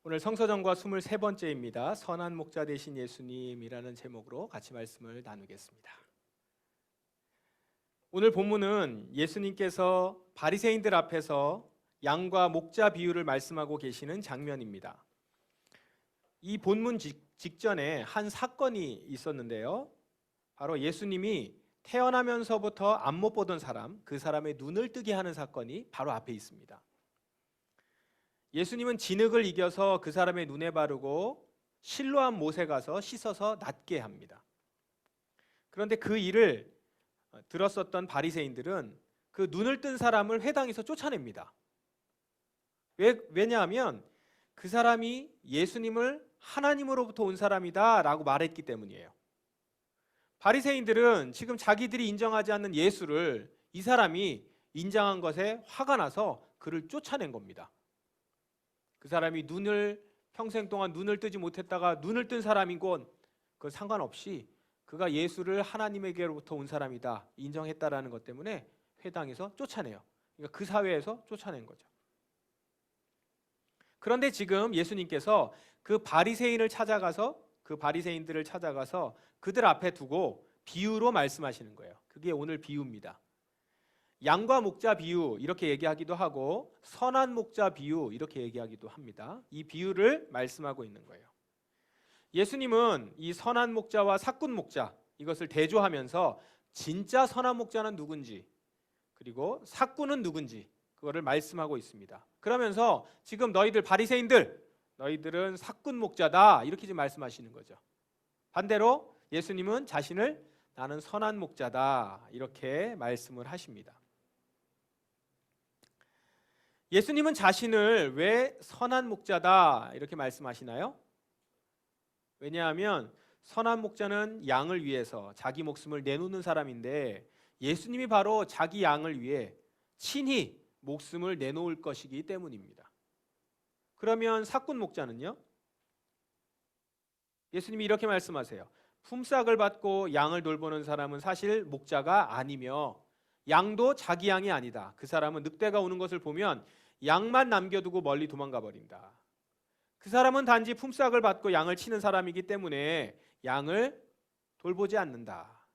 오늘 성서정과 23번째입니다. 선한 목자 되신 예수님이라는 제목으로 같이 말씀을 나누겠습니다. 오늘 본문은 예수님께서 바리새인들 앞에서 양과 목자 비유를 말씀하고 계시는 장면입니다. 이 본문 직전에 한 사건이 있었는데요. 바로 예수님이 태어나면서부터 안 못 보던 사람, 그 사람의 눈을 뜨게 하는 사건이 바로 앞에 있습니다. 예수님은 진흙을 이겨서 그 사람의 눈에 바르고 실로암 못에 가서 씻어서 낫게 합니다. 그런데 그 일을 들었었던 바리새인들은 그 눈을 뜬 사람을 회당에서 쫓아냅니다. 왜냐하면 그 사람이 예수님을 하나님으로부터 온 사람이다 라고 말했기 때문이에요. 바리새인들은 지금 자기들이 인정하지 않는 예수를 이 사람이 인정한 것에 화가 나서 그를 쫓아낸 겁니다. 그 사람이 평생 동안 눈을 뜨지 못했다가 눈을 뜬 사람이건 그 상관없이 그가 예수를 하나님에게로부터 온 사람이다 인정했다라는 것 때문에 회당에서 쫓아내요. 그러니까 그 사회에서 쫓아낸 거죠. 그런데 지금 예수님께서 그 바리새인들을 찾아가서 그들 앞에 두고 비유로 말씀하시는 거예요. 그게 오늘 비유입니다. 양과 목자 비유 이렇게 얘기하기도 하고 선한 목자 비유 이렇게 얘기하기도 합니다. 이 비유를 말씀하고 있는 거예요. 예수님은 이 선한 목자와 삭군 목자 이것을 대조하면서 진짜 선한 목자는 누군지 그리고 삭군은 누군지 그거를 말씀하고 있습니다. 그러면서 지금 너희들 바리새인들 너희들은 삭군 목자다 이렇게 지금 말씀하시는 거죠. 반대로 예수님은 자신을 나는 선한 목자다 이렇게 말씀을 하십니다. 예수님은 자신을 왜 선한 목자다 이렇게 말씀하시나요? 왜냐하면 선한 목자는 양을 위해서 자기 목숨을 내놓는 사람인데 예수님이 바로 자기 양을 위해 친히 목숨을 내놓을 것이기 때문입니다. 그러면 삭군 목자는요? 예수님이 이렇게 말씀하세요. 품삯을 받고 양을 돌보는 사람은 사실 목자가 아니며 양도 자기 양이 아니다. 그 사람은 늑대가 오는 것을 보면 양만 남겨두고 멀리 도망가 버린다. 그 사람은 단지 품삯을 받고 양을 치는 사람이기 때문에 양을 돌보지 않는다.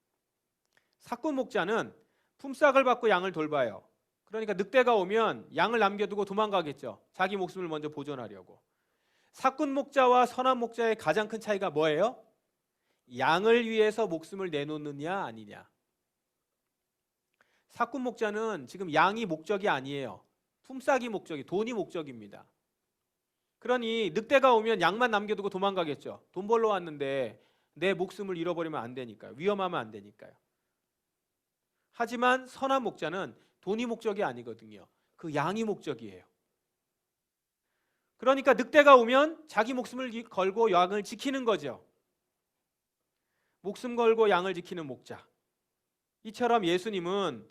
삭군 목자는 품삯을 받고 양을 돌봐요. 그러니까 늑대가 오면 양을 남겨두고 도망가겠죠. 자기 목숨을 먼저 보존하려고. 삭군 목자와 선한 목자의 가장 큰 차이가 뭐예요? 양을 위해서 목숨을 내놓느냐 아니냐. 삭군 목자는 지금 양이 목적이 아니에요. 품삯이 목적이, 돈이 목적입니다. 그러니 늑대가 오면 양만 남겨두고 도망가겠죠. 돈 벌러 왔는데 내 목숨을 잃어버리면 안 되니까요. 위험하면 안 되니까요. 하지만 선한 목자는 돈이 목적이 아니거든요. 그 양이 목적이에요. 그러니까 늑대가 오면 자기 목숨을 걸고 양을 지키는 거죠. 목숨 걸고 양을 지키는 목자. 이처럼 예수님은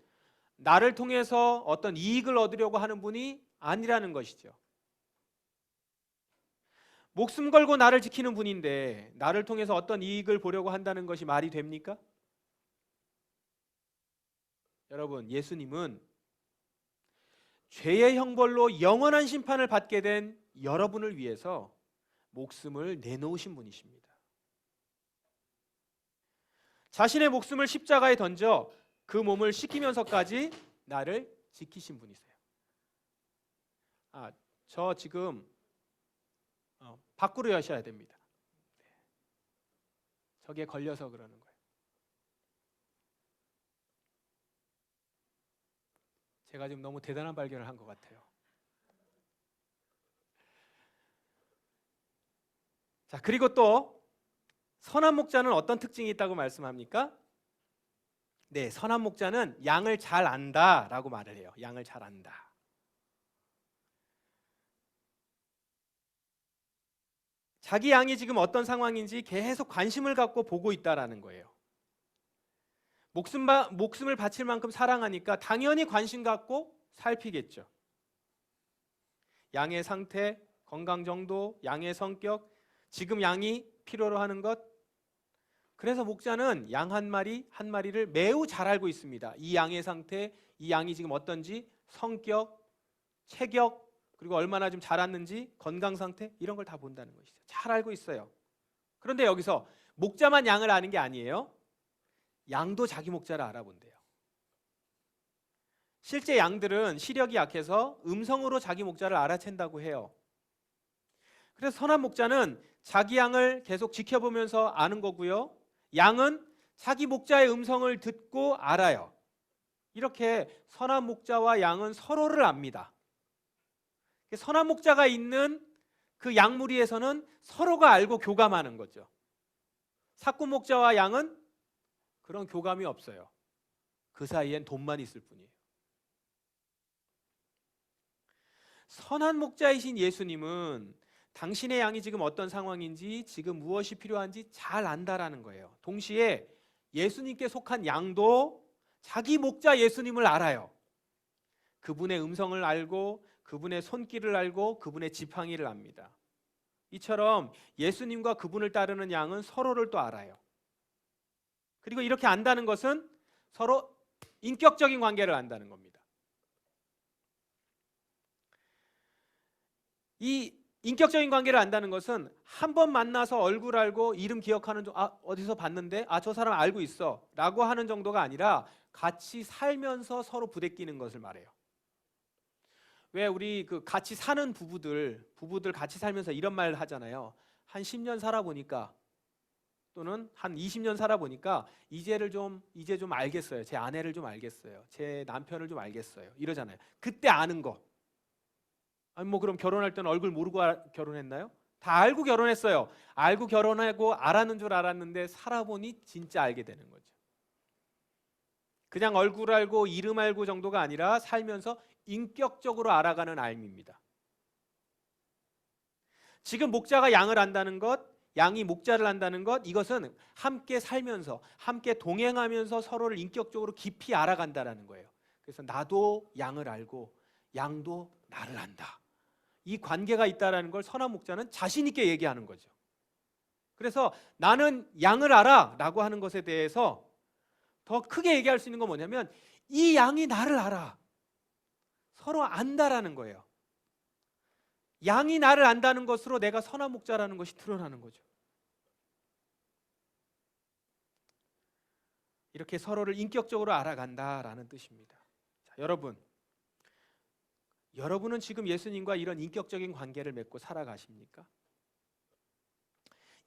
나를 통해서 어떤 이익을 얻으려고 하는 분이 아니라는 것이죠. 목숨 걸고 나를 지키는 분인데 나를 통해서 어떤 이익을 보려고 한다는 것이 말이 됩니까? 여러분, 예수님은 죄의 형벌로 영원한 심판을 받게 된 여러분을 위해서 목숨을 내놓으신 분이십니다. 자신의 목숨을 십자가에 던져 그 몸을 씻기면서까지 나를 지키신 분이세요. 저 지금 밖으로 여셔야 됩니다. 저게 걸려서 그러는 거예요. 제가 지금 너무 대단한 발견을 한 것 같아요. 자, 그리고 또 선한 목자는 어떤 특징이 있다고 말씀합니까? 네, 선한 목자는 양을 잘 안다라고 말을 해요. 양을 잘 안다. 자기 양이 지금 어떤 상황인지 계속 관심을 갖고 보고 있다라는 거예요. 목숨을 바칠 만큼 사랑하니까 당연히 관심 갖고 살피겠죠. 양의 상태, 건강 정도, 양의 성격, 지금 양이 필요로 하는 것. 그래서 목자는 양 한 마리를 매우 잘 알고 있습니다. 이 양의 상태, 이 양이 지금 어떤지 성격, 체격 그리고 얼마나 좀 자랐는지, 건강 상태 이런 걸 다 본다는 것이죠. 잘 알고 있어요. 그런데 여기서 목자만 양을 아는 게 아니에요. 양도 자기 목자를 알아본대요. 실제 양들은 시력이 약해서 음성으로 자기 목자를 알아챈다고 해요. 그래서 선한 목자는 자기 양을 계속 지켜보면서 아는 거고요. 양은 자기 목자의 음성을 듣고 알아요. 이렇게 선한 목자와 양은 서로를 압니다. 선한 목자가 있는 그 양무리에서는 서로가 알고 교감하는 거죠. 사꾼 목자와 양은 그런 교감이 없어요. 그 사이엔 돈만 있을 뿐이에요. 선한 목자이신 예수님은 당신의 양이 지금 어떤 상황인지, 지금 무엇이 필요한지 잘 안다라는 거예요. 동시에 예수님께 속한 양도 자기 목자 예수님을 알아요. 그분의 음성을 알고, 그분의 손길을 알고, 그분의 지팡이를 압니다. 이처럼 예수님과 그분을 따르는 양은 서로를 또 알아요. 그리고 이렇게 안다는 것은 서로 인격적인 관계를 안다는 겁니다. 이 인격적인 관계를 안다는 것은 한 번 만나서 얼굴 알고 이름 기억하는 어디서 봤는데 저 사람 알고 있어 라고 하는 정도가 아니라 같이 살면서 서로 부대끼는 것을 말해요. 왜 우리 그 같이 사는 부부들 같이 살면서 이런 말 하잖아요. 한 10년 살아보니까 또는 한 20년 살아보니까 이제 좀 알겠어요. 제 아내를 좀 알겠어요. 제 남편을 좀 알겠어요. 이러잖아요. 그때 아는 거. 아니 뭐 그럼 결혼할 때는 얼굴 모르고 결혼했나요? 다 알고 결혼했어요. 알고 결혼하고 알았는 줄 알았는데 살아보니 진짜 알게 되는 거죠. 그냥 얼굴 알고 이름 알고 정도가 아니라 살면서 인격적으로 알아가는 알미입니다. 지금 목자가 양을 안다는 것, 양이 목자를 안다는 것, 이것은 함께 살면서 함께 동행하면서 서로를 인격적으로 깊이 알아간다는 거예요. 그래서 나도 양을 알고 양도 나를 안다. 이 관계가 있다는 걸 선한 목자는 자신 있게 얘기하는 거죠. 그래서 나는 양을 알아 라고 하는 것에 대해서 더 크게 얘기할 수 있는 건 뭐냐면 이 양이 나를 알아. 서로 안다라는 거예요. 양이 나를 안다는 것으로 내가 선한 목자라는 것이 드러나는 거죠. 이렇게 서로를 인격적으로 알아간다라는 뜻입니다. 자, 여러분은 지금 예수님과 이런 인격적인 관계를 맺고 살아가십니까?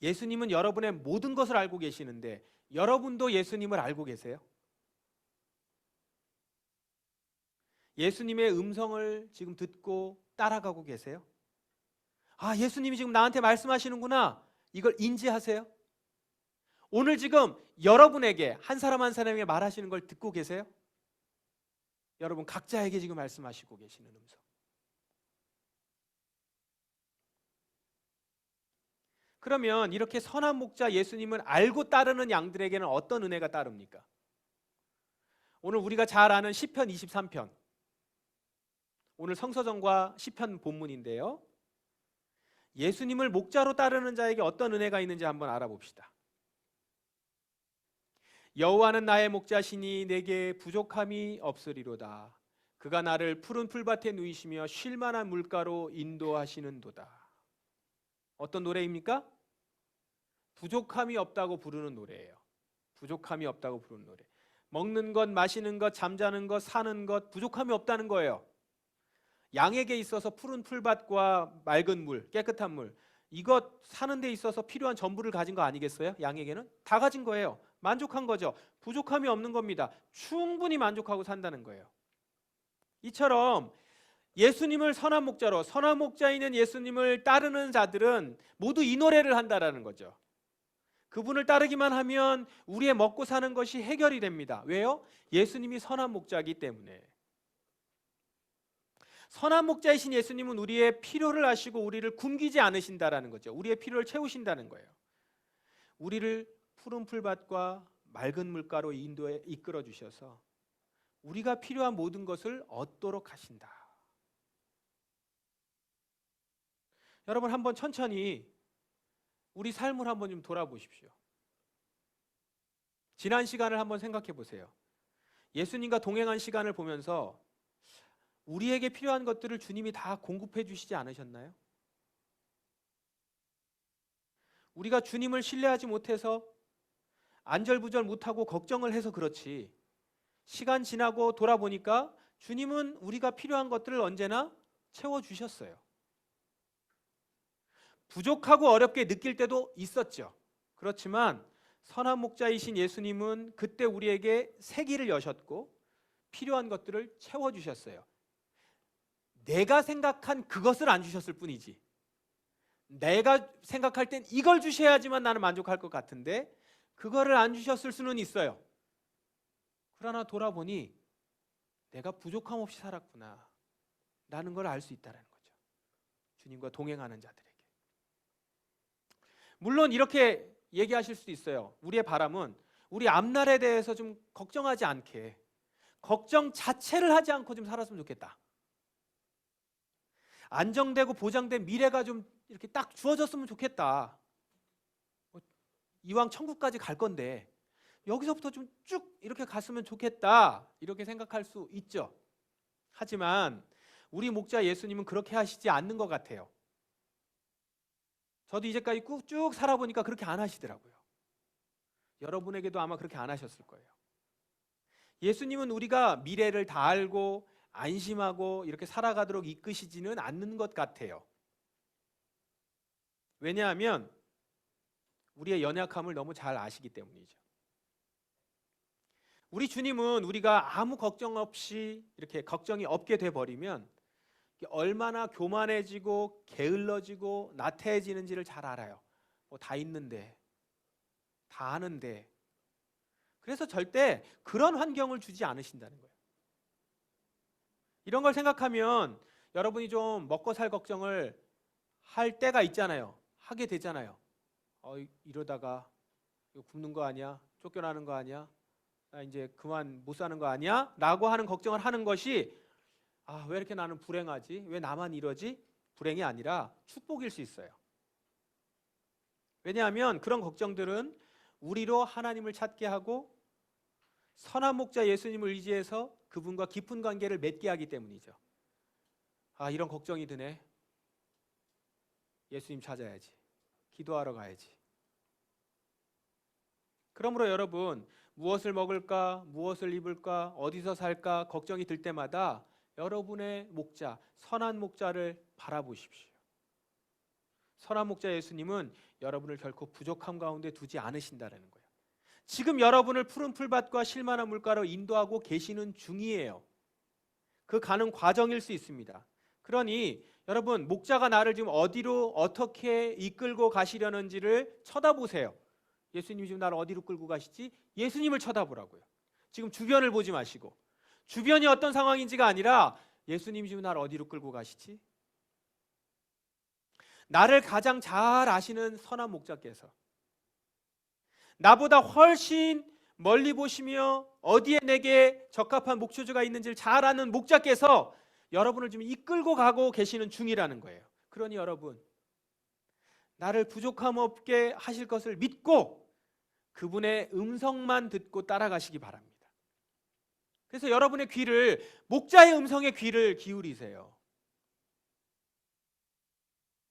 예수님은 여러분의 모든 것을 알고 계시는데 여러분도 예수님을 알고 계세요? 예수님의 음성을 지금 듣고 따라가고 계세요? 예수님이 지금 나한테 말씀하시는구나. 이걸 인지하세요? 오늘 지금 여러분에게 한 사람 한 사람에게 말하시는 걸 듣고 계세요? 여러분 각자에게 지금 말씀하시고 계시는 음성. 그러면 이렇게 선한 목자 예수님을 알고 따르는 양들에게는 어떤 은혜가 따릅니까? 오늘 우리가 잘 아는 시편 23편. 오늘 성서정과 시편 본문인데요. 예수님을 목자로 따르는 자에게 어떤 은혜가 있는지 한번 알아봅시다. 여호와는 나의 목자시니 내게 부족함이 없으리로다. 그가 나를 푸른 풀밭에 누이시며 쉴 만한 물가로 인도하시는도다. 어떤 노래입니까? 부족함이 없다고 부르는 노래예요. 부족함이 없다고 부르는 노래. 먹는 것, 마시는 것, 잠자는 것, 사는 것 부족함이 없다는 거예요. 양에게 있어서 푸른 풀밭과 맑은 물, 깨끗한 물 이것 사는 데 있어서 필요한 전부를 가진 거 아니겠어요? 양에게는 다 가진 거예요. 만족한 거죠. 부족함이 없는 겁니다. 충분히 만족하고 산다는 거예요. 이처럼 예수님을 선한 목자로 선한 목자인 예수님을 따르는 자들은 모두 이 노래를 한다라는 거죠. 그분을 따르기만 하면 우리의 먹고 사는 것이 해결이 됩니다. 왜요? 예수님이 선한 목자이기 때문에. 선한 목자이신 예수님은 우리의 필요를 아시고 우리를 굶기지 않으신다라는 거죠. 우리의 필요를 채우신다는 거예요. 우리를 푸른 풀밭과 맑은 물가로 인도에 이끌어 주셔서 우리가 필요한 모든 것을 얻도록 하신다. 여러분 한번 천천히 우리 삶을 한번 좀 돌아보십시오. 지난 시간을 한번 생각해 보세요. 예수님과 동행한 시간을 보면서 우리에게 필요한 것들을 주님이 다 공급해 주시지 않으셨나요? 우리가 주님을 신뢰하지 못해서 안절부절 못하고 걱정을 해서 그렇지, 시간 지나고 돌아보니까 주님은 우리가 필요한 것들을 언제나 채워주셨어요. 부족하고 어렵게 느낄 때도 있었죠. 그렇지만 선한 목자이신 예수님은 그때 우리에게 새 길을 여셨고 필요한 것들을 채워주셨어요. 내가 생각한 그것을 안 주셨을 뿐이지, 내가 생각할 땐 이걸 주셔야지만 나는 만족할 것 같은데 그거를 안 주셨을 수는 있어요. 그러나 돌아보니 내가 부족함 없이 살았구나 라는 걸 알 수 있다는 거죠. 주님과 동행하는 자들에게. 물론 이렇게 얘기하실 수도 있어요. 우리의 바람은 우리 앞날에 대해서 좀 걱정하지 않게, 걱정 자체를 하지 않고 좀 살았으면 좋겠다. 안정되고 보장된 미래가 좀 이렇게 딱 주어졌으면 좋겠다. 이왕 천국까지 갈 건데 여기서부터 좀 쭉 이렇게 갔으면 좋겠다, 이렇게 생각할 수 있죠. 하지만 우리 목자 예수님은 그렇게 하시지 않는 것 같아요. 저도 이제까지 쭉 살아보니까 그렇게 안 하시더라고요. 여러분에게도 아마 그렇게 안 하셨을 거예요. 예수님은 우리가 미래를 다 알고 안심하고 이렇게 살아가도록 이끄시지는 않는 것 같아요. 왜냐하면 우리의 연약함을 너무 잘 아시기 때문이죠. 우리 주님은 우리가 아무 걱정 없이 이렇게 걱정이 없게 돼버리면 얼마나 교만해지고 게을러지고 나태해지는지를 잘 알아요. 뭐 다 있는데, 다 아는데. 그래서 절대 그런 환경을 주지 않으신다는 거예요. 이런 걸 생각하면 여러분이 좀 먹고 살 걱정을 할 때가 있잖아요. 하게 되잖아요. 이러다가 이거 굶는 거 아니야? 쫓겨나는 거 아니야? 나 이제 그만 못 사는 거 아니야? 라고 하는 걱정을 하는 것이, 왜 이렇게 나는 불행하지? 왜 나만 이러지? 불행이 아니라 축복일 수 있어요. 왜냐하면 그런 걱정들은 우리로 하나님을 찾게 하고 선한 목자 예수님을 의지해서 그분과 깊은 관계를 맺게 하기 때문이죠. 이런 걱정이 드네. 예수님 찾아야지. 기도하러 가야지. 그러므로 여러분, 무엇을 먹을까, 무엇을 입을까, 어디서 살까 걱정이 들 때마다 여러분의 목자, 선한 목자를 바라보십시오. 선한 목자 예수님은 여러분을 결코 부족함 가운데 두지 않으신다는 거예요. 지금 여러분을 푸른 풀밭과 실만한 물가로 인도하고 계시는 중이에요. 그 가는 과정일 수 있습니다. 그러니 여러분, 목자가 나를 지금 어디로 어떻게 이끌고 가시려는지를 쳐다보세요. 예수님이 지금 나를 어디로 끌고 가시지? 예수님을 쳐다보라고요. 지금 주변을 보지 마시고, 주변이 어떤 상황인지가 아니라 예수님이 지금 나를 어디로 끌고 가시지? 나를 가장 잘 아시는 선한 목자께서, 나보다 훨씬 멀리 보시며 어디에 내게 적합한 목초지가 있는지를 잘 아는 목자께서 여러분을 지금 이끌고 가고 계시는 중이라는 거예요. 그러니 여러분, 나를 부족함 없게 하실 것을 믿고 그분의 음성만 듣고 따라가시기 바랍니다. 그래서 여러분의 귀를, 목자의 음성에 귀를 기울이세요.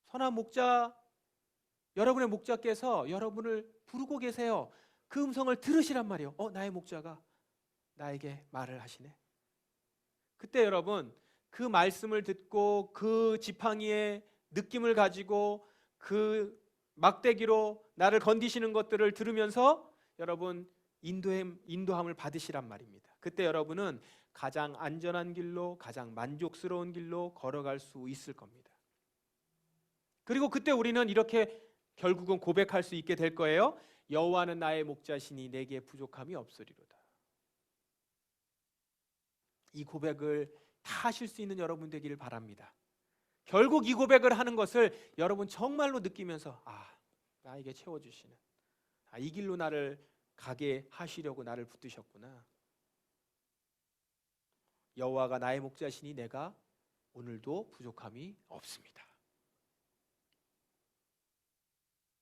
선한 목자, 여러분의 목자께서 여러분을 부르고 계세요. 그 음성을 들으시란 말이에요. 나의 목자가 나에게 말을 하시네. 그때 여러분, 그 말씀을 듣고 그 지팡이의 느낌을 가지고 그 막대기로 나를 건디시는 것들을 들으면서 여러분 인도함을 받으시란 말입니다. 그때 여러분은 가장 안전한 길로, 가장 만족스러운 길로 걸어갈 수 있을 겁니다. 그리고 그때 우리는 이렇게 결국은 고백할 수 있게 될 거예요. 여호와는 나의 목자시니 내게 부족함이 없으리로다. 이 고백을 다 하실 수 있는 여러분 되기를 바랍니다. 결국 이 고백을 하는 것을 여러분 정말로 느끼면서 나에게 채워주시는, 이 길로 나를 가게 하시려고 나를 붙드셨구나. 여호와가 나의 목자시니 내가 오늘도 부족함이 없습니다.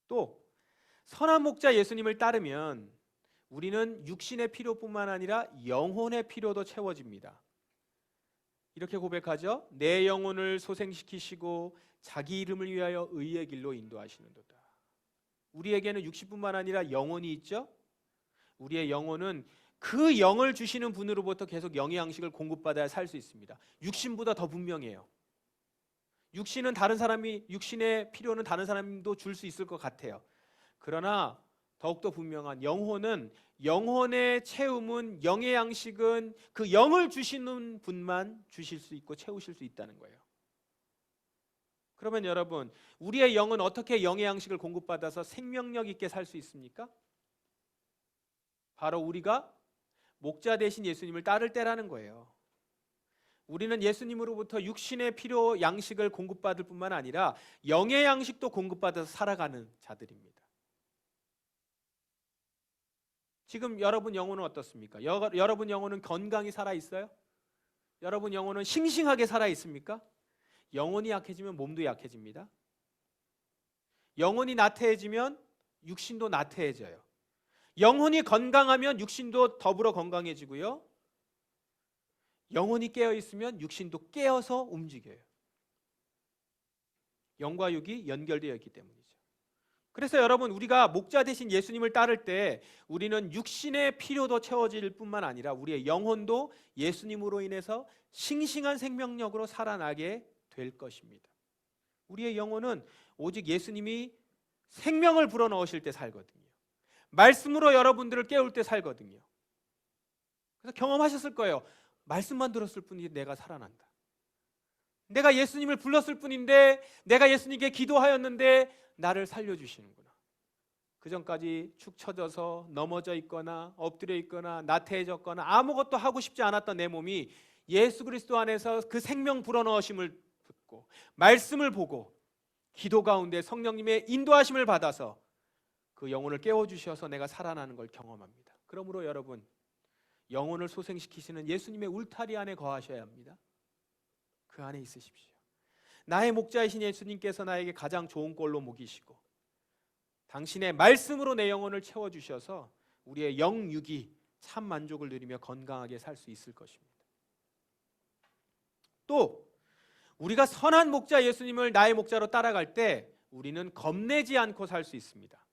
또 선한 목자 예수님을 따르면 우리는 육신의 필요뿐만 아니라 영혼의 필요도 채워집니다. 이렇게 고백하죠. 내 영혼을 소생시키시고 자기 이름을 위하여 의의 길로 인도하시는도다. 우리에게는 육신뿐만 아니라 영혼이 있죠. 우리의 영혼은 그 영을 주시는 분으로부터 계속 영의 양식을 공급받아야 살 수 있습니다. 육신보다 더 분명해요. 육신은 다른 사람이, 육신의 필요는 다른 사람도 줄 수 있을 것 같아요. 그러나 더욱더 분명한 영혼은, 영혼의 채움은, 영의 양식은 그 영을 주시는 분만 주실 수 있고 채우실 수 있다는 거예요. 그러면 여러분, 우리의 영은 어떻게 영의 양식을 공급받아서 생명력 있게 살 수 있습니까? 바로 우리가 목자 대신 예수님을 따를 때라는 거예요. 우리는 예수님으로부터 육신의 필요 양식을 공급받을 뿐만 아니라 영의 양식도 공급받아서 살아가는 자들입니다. 지금 여러분 영혼은 어떻습니까? 여러분 영혼은 건강히 살아 있어요? 여러분 영혼은 싱싱하게 살아 있습니까? 영혼이 약해지면 몸도 약해집니다. 영혼이 나태해지면 육신도 나태해져요. 영혼이 건강하면 육신도 더불어 건강해지고요. 영혼이 깨어 있으면 육신도 깨어서 움직여요. 영과 육이 연결되어 있기 때문이죠. 그래서 여러분, 우리가 목자 대신 예수님을 따를 때 우리는 육신의 필요도 채워질 뿐만 아니라 우리의 영혼도 예수님으로 인해서 싱싱한 생명력으로 살아나게 될 것입니다. 우리의 영혼은 오직 예수님이 생명을 불어넣으실 때 살거든요. 말씀으로 여러분들을 깨울 때 살거든요. 그래서 경험하셨을 거예요. 말씀만 들었을 뿐이지 내가 살아난다. 내가 예수님을 불렀을 뿐인데, 내가 예수님께 기도하였는데 나를 살려주시는구나. 그전까지 축 처져서 넘어져 있거나 엎드려 있거나 나태해졌거나 아무것도 하고 싶지 않았던 내 몸이 예수 그리스도 안에서 그 생명 불어넣으심을 듣고 말씀을 보고 기도 가운데 성령님의 인도하심을 받아서 그 영혼을 깨워주셔서 내가 살아나는 걸 경험합니다. 그러므로 여러분, 영혼을 소생시키시는 예수님의 울타리 안에 거하셔야 합니다. 그 안에 있으십시오. 나의 목자이신 예수님께서 나에게 가장 좋은 꼴로 먹이시고 당신의 말씀으로 내 영혼을 채워주셔서 우리의 영육이 참 만족을 누리며 건강하게 살 수 있을 것입니다. 또 우리가 선한 목자 예수님을 나의 목자로 따라갈 때 우리는 겁내지 않고 살 수 있습니다.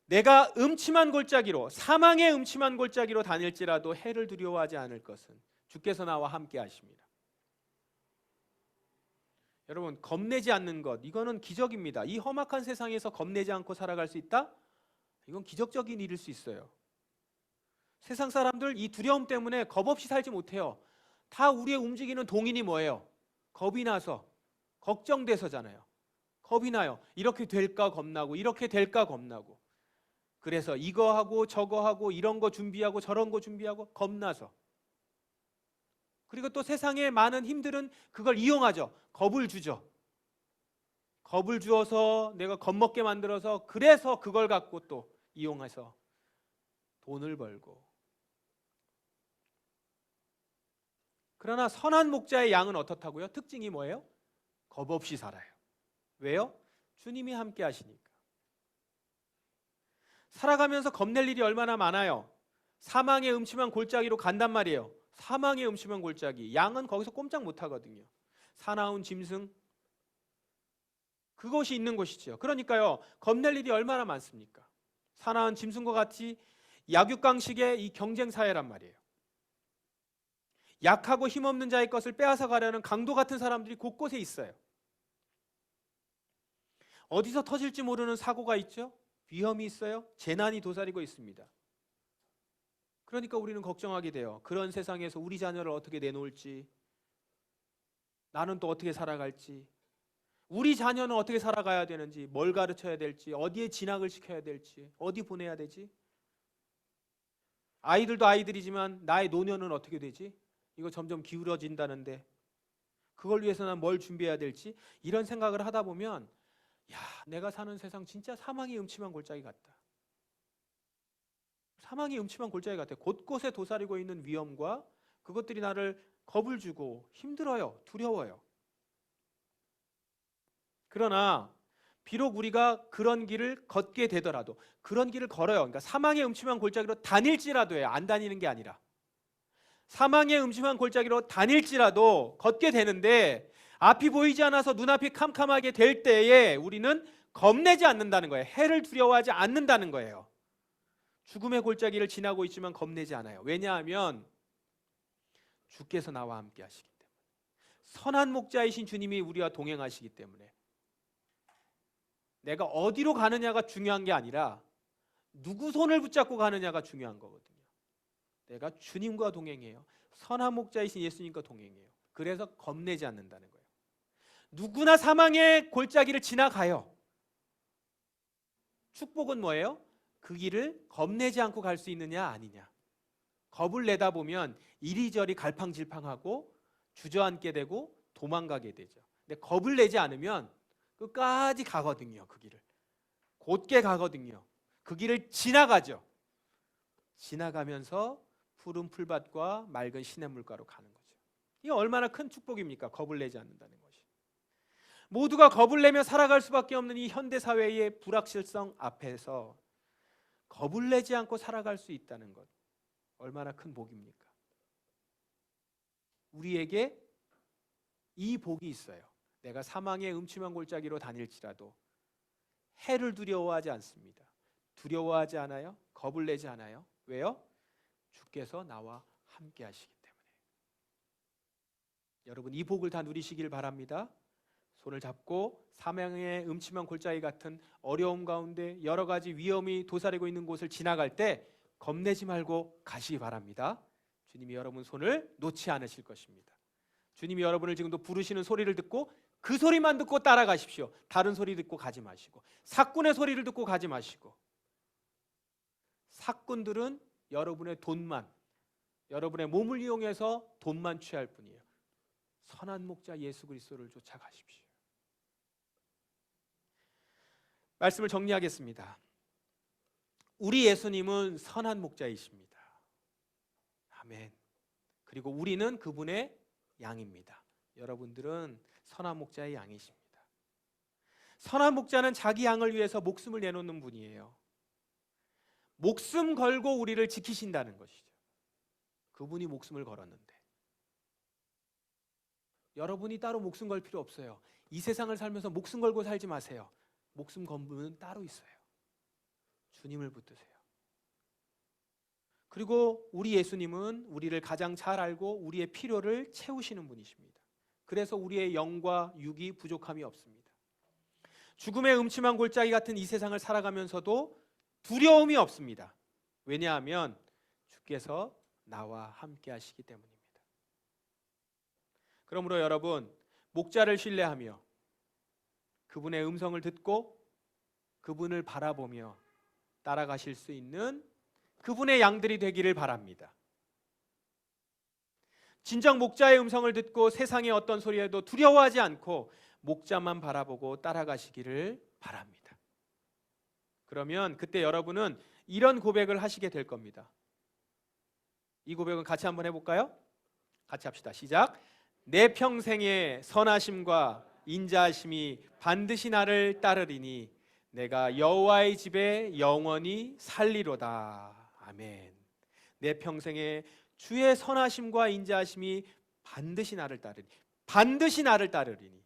내가 음침한 골짜기로, 사망의 음침한 골짜기로 다닐지라도 해를 두려워하지 않을 것은 주께서 나와 함께 하십니다. 여러분, 겁내지 않는 것, 이거는 기적입니다. 이 험악한 세상에서 겁내지 않고 살아갈 수 있다? 이건 기적적인 일일 수 있어요. 세상 사람들 이 두려움 때문에 겁 없이 살지 못해요. 다 우리의 움직이는 동인이 뭐예요? 겁이 나서, 걱정돼서잖아요. 겁이 나요. 이렇게 될까 겁나고, 이렇게 될까 겁나고. 그래서 이거 하고 저거 하고 이런 거 준비하고 저런 거 준비하고 겁나서. 그리고 또 세상의 많은 힘들은 그걸 이용하죠. 겁을 주죠. 겁을 주어서 내가 겁먹게 만들어서 그래서 그걸 갖고 또 이용해서 돈을 벌고. 그러나 선한 목자의 양은 어떻다고요? 특징이 뭐예요? 겁 없이 살아요. 왜요? 주님이 함께 하시니까. 살아가면서 겁낼 일이 얼마나 많아요. 사망의 음침한 골짜기로 간단 말이에요. 사망의 음침한 골짜기. 양은 거기서 꼼짝 못 하거든요. 사나운 짐승, 그것이 있는 곳이죠. 그러니까요, 겁낼 일이 얼마나 많습니까? 사나운 짐승과 같이 약육강식의 이 경쟁 사회란 말이에요. 약하고 힘없는 자의 것을 빼앗아 가려는 강도 같은 사람들이 곳곳에 있어요. 어디서 터질지 모르는 사고가 있죠. 위험이 있어요. 재난이 도사리고 있습니다. 그러니까 우리는 걱정하게 돼요. 그런 세상에서 우리 자녀를 어떻게 내놓을지, 나는 또 어떻게 살아갈지, 우리 자녀는 어떻게 살아가야 되는지, 뭘 가르쳐야 될지, 어디에 진학을 시켜야 될지, 어디 보내야 되지, 아이들도 아이들이지만 나의 노년은 어떻게 되지, 이거 점점 기울어진다는데 그걸 위해서 난 뭘 준비해야 될지, 이런 생각을 하다 보면 야, 내가 사는 세상 진짜 사망이 음침한 골짜기 같다. 사망이 음침한 골짜기 같아요. 곳곳에 도사리고 있는 위험과 그것들이 나를 겁을 주고 힘들어요. 두려워요. 그러나 비록 우리가 그런 길을 걷게 되더라도, 그런 길을 걸어요. 그러니까 사망의 음침한 골짜기로 다닐지라도요. 안 다니는 게 아니라 사망의 음침한 골짜기로 다닐지라도 걷게 되는데 앞이 보이지 않아서 눈앞이 캄캄하게 될 때에 우리는 겁내지 않는다는 거예요. 해를 두려워하지 않는다는 거예요. 죽음의 골짜기를 지나고 있지만 겁내지 않아요. 왜냐하면 주께서 나와 함께 하시기 때문에, 선한 목자이신 주님이 우리와 동행하시기 때문에, 내가 어디로 가느냐가 중요한 게 아니라 누구 손을 붙잡고 가느냐가 중요한 거거든요. 내가 주님과 동행해요. 선한 목자이신 예수님과 동행해요. 그래서 겁내지 않는다는 거예요. 누구나 사망의 골짜기를 지나가요. 축복은 뭐예요? 그 길을 겁내지 않고 갈 수 있느냐 아니냐. 겁을 내다 보면 이리저리 갈팡질팡하고 주저앉게 되고 도망가게 되죠. 근데 겁을 내지 않으면 끝까지 가거든요. 그 길을 곧게 가거든요. 그 길을 지나가죠. 지나가면서 푸른 풀밭과 맑은 시냇물가로 가는 거죠. 이게 얼마나 큰 축복입니까? 겁을 내지 않는다는 것이. 모두가 겁을 내며 살아갈 수밖에 없는 이 현대 사회의 불확실성 앞에서 겁을 내지 않고 살아갈 수 있다는 것, 얼마나 큰 복입니까? 우리에게 이 복이 있어요. 내가 사망의 음침한 골짜기로 다닐지라도 해를 두려워하지 않습니다. 두려워하지 않아요. 겁을 내지 않아요. 왜요? 주께서 나와 함께 하시기 때문에. 여러분, 이 복을 다 누리시길 바랍니다. 손을 잡고 사망의 음침한 골짜기 같은 어려움 가운데 여러 가지 위험이 도사리고 있는 곳을 지나갈 때 겁내지 말고 가시기 바랍니다. 주님이 여러분 손을 놓지 않으실 것입니다. 주님이 여러분을 지금도 부르시는 소리를 듣고 그 소리만 듣고 따라가십시오. 다른 소리 듣고 가지 마시고, 사꾼의 소리를 듣고 가지 마시고. 사꾼들은 여러분의 돈만, 여러분의 몸을 이용해서 돈만 취할 뿐이에요. 선한 목자 예수 그리스도를 쫓아가십시오. 말씀을 정리하겠습니다. 우리 예수님은 선한 목자이십니다. 아멘. 그리고 우리는 그분의 양입니다. 여러분들은 선한 목자의 양이십니다. 선한 목자는 자기 양을 위해서 목숨을 내놓는 분이에요. 목숨 걸고 우리를 지키신다는 것이죠. 그분이 목숨을 걸었는데 여러분이 따로 목숨 걸 필요 없어요. 이 세상을 살면서 목숨 걸고 살지 마세요. 목숨 건 분은 따로 있어요. 주님을 붙드세요. 그리고 우리 예수님은 우리를 가장 잘 알고 우리의 필요를 채우시는 분이십니다. 그래서 우리의 영과 육이 부족함이 없습니다. 죽음의 음침한 골짜기 같은 이 세상을 살아가면서도 두려움이 없습니다. 왜냐하면 주께서 나와 함께 하시기 때문입니다. 그러므로 여러분, 목자를 신뢰하며 그분의 음성을 듣고 그분을 바라보며 따라가실 수 있는 그분의 양들이 되기를 바랍니다. 진정 목자의 음성을 듣고 세상의 어떤 소리에도 두려워하지 않고 목자만 바라보고 따라가시기를 바랍니다. 그러면 그때 여러분은 이런 고백을 하시게 될 겁니다. 이 고백은 같이 한번 해볼까요? 같이 합시다. 시작. 내 평생의 선하심과 인자하심이 반드시 나를 따르리니 내가 여호와의 집에 영원히 살리로다. 아멘. 내 평생에 주의 선하심과 인자하심이 반드시 나를 따르리니, 반드시 나를 따르리니.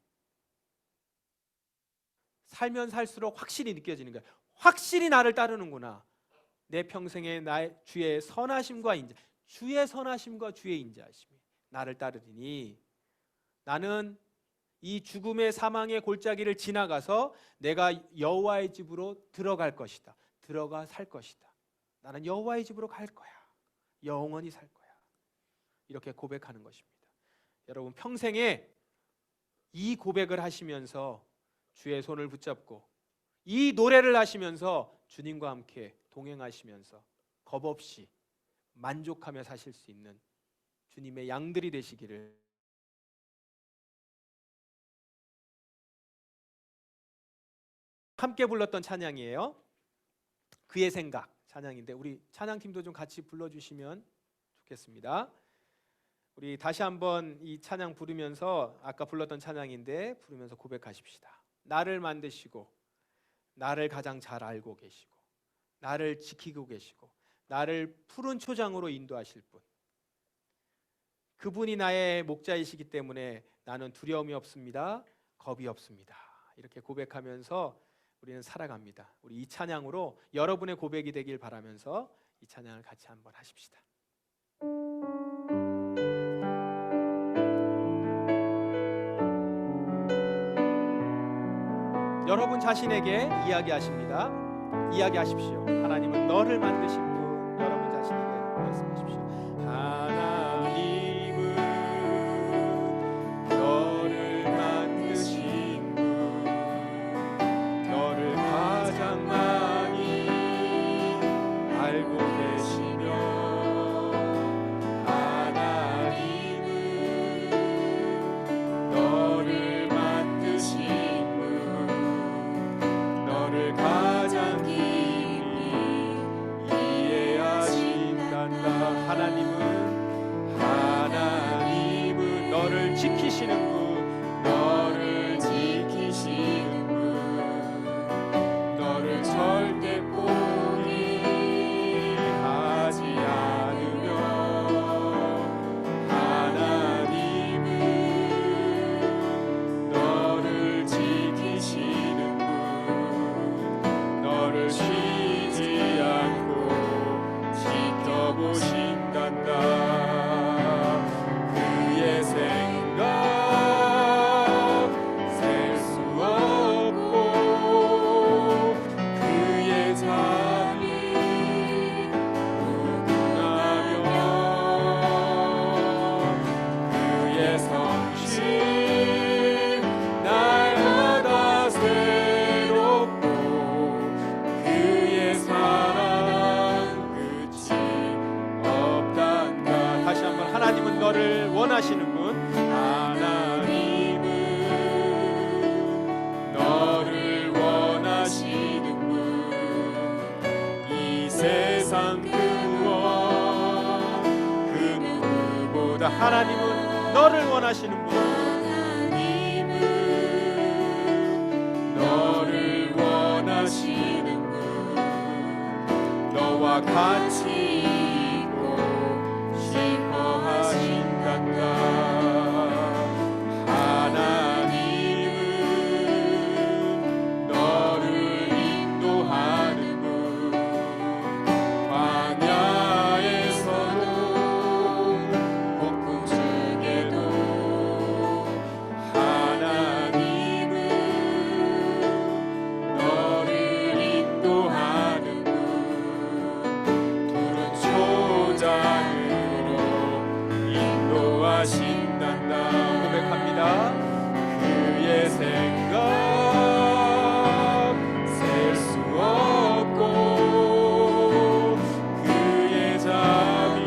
살면 살수록 확실히 느껴지는 거예요. 확실히 나를 따르는구나. 내 평생에 나의 주의 선하심과 인자, 주의 선하심과 주의 인자하심이 나를 따르리니 나는 이 죽음의 사망의 골짜기를 지나가서 내가 여호와의 집으로 들어갈 것이다. 들어가 살 것이다. 나는 여호와의 집으로 갈 거야. 영원히 살 거야. 이렇게 고백하는 것입니다. 여러분, 평생에 이 고백을 하시면서 주의 손을 붙잡고 이 노래를 하시면서 주님과 함께 동행하시면서 겁 없이 만족하며 사실 수 있는 주님의 양들이 되시기를. 함께 불렀던 찬양이에요. 그의 생각 찬양인데 우리 찬양팀도 좀 같이 불러주시면 좋겠습니다. 우리 다시 한번 이 찬양 부르면서 아까 불렀던 찬양인데 부르면서 고백하십시다. 나를 만드시고 나를 가장 잘 알고 계시고 나를 지키고 계시고 나를 푸른 초장으로 인도하실 분, 그분이 나의 목자이시기 때문에 나는 두려움이 없습니다. 겁이 없습니다. 이렇게 고백하면서 우리는 살아갑니다. 우리 이 찬양으로 여러분의 고백이 되길 바라면서 이 찬양을 같이 한번 하십시다. 여러분 자신에게 이야기하십니다. 이야기하십시오. 하나님은 너를 만드신 분. 여러분 자신에게 말씀하십시오. 하나님은 너를 만드신 분, 너를 가장 많이 알고 계시며, 하나님은 너를 만드신 너를 가장 깊이 이해하신단다. 하나님은 너를 지키시는 분, 너를 지키시는 분, 너를 절대 포기하지 않으며, 하나님은 너를 지키시는 너를 쉬지 않고 지켜보신단다. 그의 생각 셀 수 없고, 그의 자비 무궁하며, 그의 성실 날마다 새롭고, 그의 사랑 끝이 없단다. 다시 한번. 하나님은 너를 원하시는 분, 하나님은 너를 원하시는 분, 이 세상 그 무엇 그 누구보다 하나님은 너를 원하시는 분, 하나님은 너를 원하시는 분, 너와 같이 있고 싶어 하신단다. 하나님은 너를 인도하는 분, 광야에서도 폭풍 중에도, 하나님은 너를 인도하는 분, 푸른 초장으로 인도하신단다. 고백합니다. 그의 생각 셀 수 없고, 그의 자비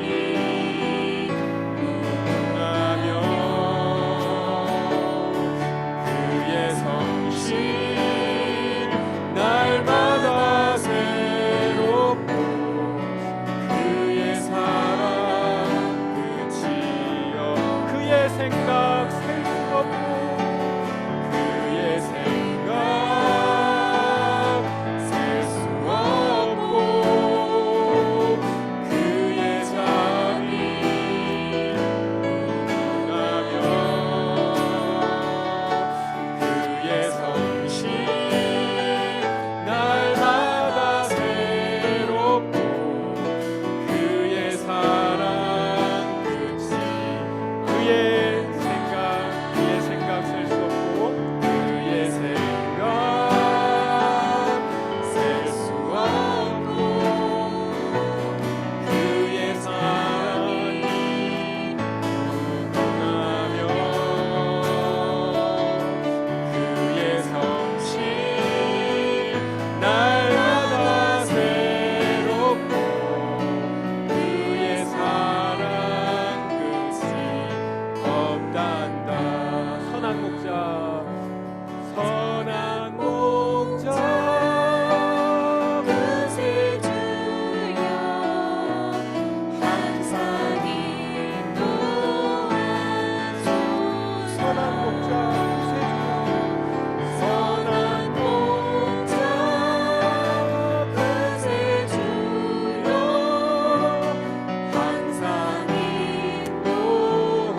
무궁하며, 그의 성실 날마다 새롭고, 그의 사랑 끝이 없고, 그의 생각 셀 수 없고, 그의 생각 셀 수 없고, 그의 자비 무궁하며, 그의 성실 날마다 새롭고, 그의 사랑 끝이, 그의 생각 셀 수 없고, 그의 생각 셀 수 없고, 그의 사랑이 무궁하며, 그의 성실 날마다 새롭고, 그의 사랑 끝이 없단다. 선한 목자, 선한 목자, 그새 주여 항상 인도하소서. 선한 목자, 그새 주여, 선한 목자, 그새 주여 항상 인도하소서.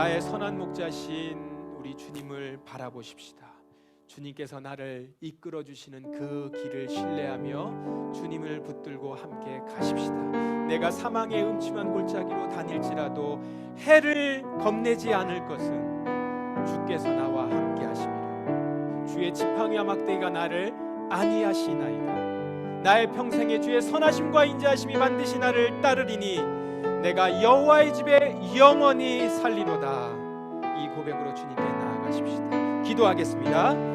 나의 선한 목자신 우리 주님을 바라보십시다. 주님께서 나를 이끌어 주시는 그 길을 신뢰하며 주님을 붙들고 함께 가십시다. 내가 사망의 음침한 골짜기로 다닐지라도 해를 겁내지 않을 것은 주께서 나와 함께 하심이라. 주의 지팡이와 막대기가 나를 안위하시나이다. 나의 평생에 주의 선하심과 인자하심이 반드시 나를 따르리니 내가 여호와의 집에 영원히 살리로다. 이 고백으로 주님께 나아가십시다. 기도하겠습니다.